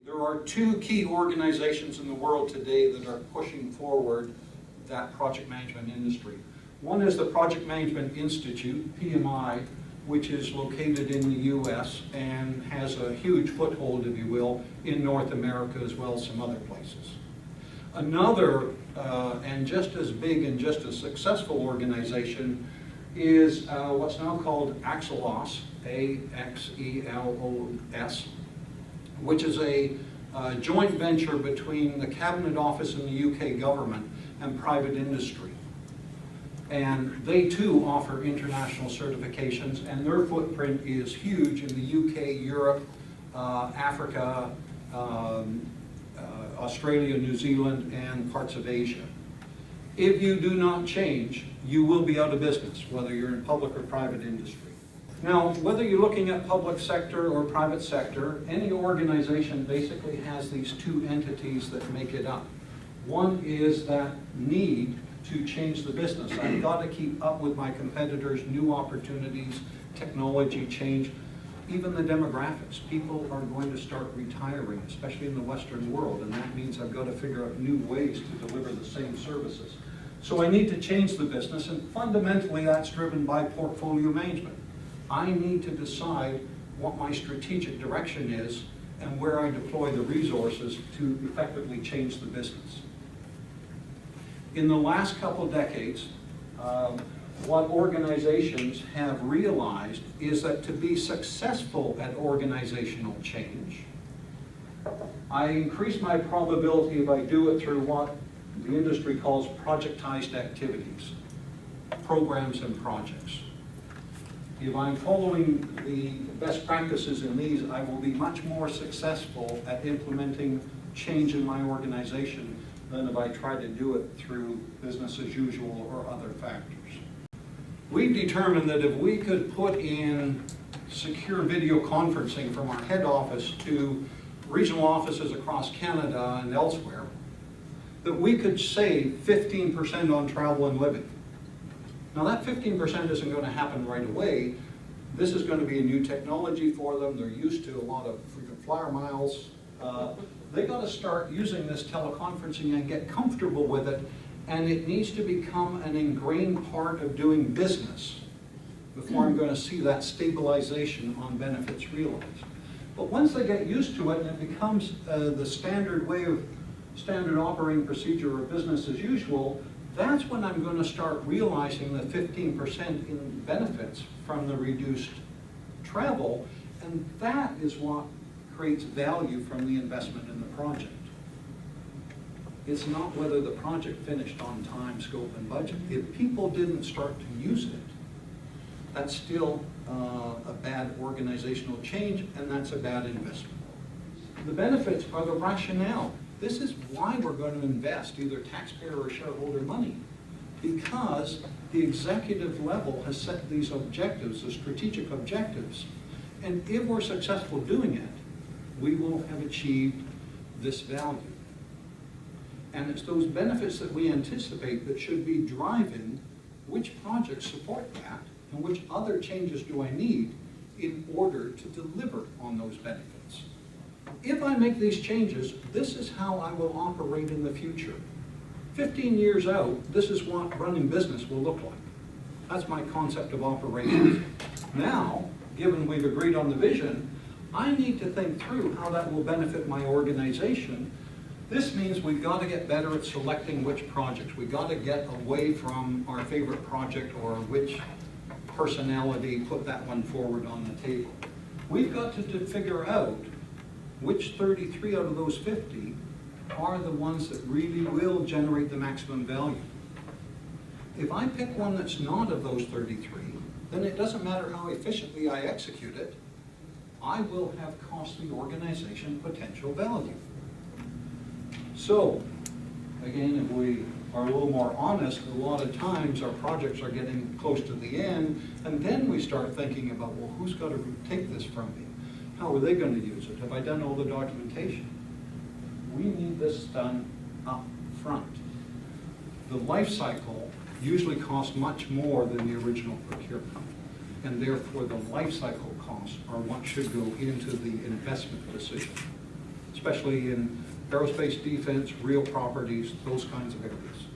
There are two key organizations in the world today that are pushing forward that project management industry. One is the Project Management Institute, PMI, which is located in the US and has a huge foothold, if you will, in North America as well as some other places. Another, and just as big and just as successful organization is what's now called AXELOS, A-X-E-L-O-S, which is a joint venture between the Cabinet Office in the UK government and private industry. And they too offer international certifications, and their footprint is huge in the UK, Europe, Africa, Australia, New Zealand, and parts of Asia. If you do not change, you will be out of business, whether you're in public or private industry. Now, whether you're looking at public sector or private sector, any organization basically has these two entities that make it up. One is that need to change the business. I've got to keep up with my competitors, new opportunities, technology change, even the demographics. People are going to start retiring, especially in the Western world, and that means I've got to figure out new ways to deliver the same services. So I need to change the business, and fundamentally that's driven by portfolio management. I need to decide what my strategic direction is and where I deploy the resources to effectively change the business. In the last couple decades, what organizations have realized is that to be successful at organizational change, I increase my probability if I do it through what the industry calls projectized activities, programs and projects. If I'm following the best practices in these, I will be much more successful at implementing change in my organization than if I try to do it through business as usual or other factors. We've determined that if we could put in secure video conferencing from our head office to regional offices across Canada and elsewhere, that we could save 15% on travel and living. Now that 15% isn't going to happen right away. This is going to be a new technology for them. They're used to a lot of frequent flyer miles. They got to start using this teleconferencing and get comfortable with it, and it needs to become an ingrained part of doing business before I'm going to see that stabilization on benefits realized. But once they get used to it and it becomes the standard way of standard operating procedure or business as usual, that's when I'm going to start realizing the 15% in benefits from the reduced travel, and that is what creates value from the investment in the project. It's not whether the project finished on time, scope, and budget. If people didn't start to use it, that's still a bad organizational change, and that's a bad investment. The benefits are the rationale. This is why we're going to invest either taxpayer or shareholder money, because the executive level has set these objectives, the strategic objectives, and if we're successful doing it, we will have achieved this value. And it's those benefits that we anticipate that should be driving which projects support that and which other changes do I need in order to deliver on those benefits. If I make these changes, this is how I will operate in the future. 15 years out, this is what running business will look like. That's my concept of operations. Now, given we've agreed on the vision, I need to think through how that will benefit my organization. This means we've got to get better at selecting which projects. We've got to get away from our favorite project or which personality put that one forward on the table. We've got to figure out which 33 out of those 50 are the ones that really will generate the maximum value. If I pick one that's not of those 33, then it doesn't matter how efficiently I execute it, I will have cost the organization potential value. So, again, if we are a little more honest, a lot of times our projects are getting close to the end, and then we start thinking about, well, who's got to take this from me? How are they going to use it? Have I done all the documentation? We need this done up front. The life cycle usually costs much more than the original procurement, and therefore the life cycle costs are what should go into the investment decision. especially in aerospace defense, real properties, those kinds of areas.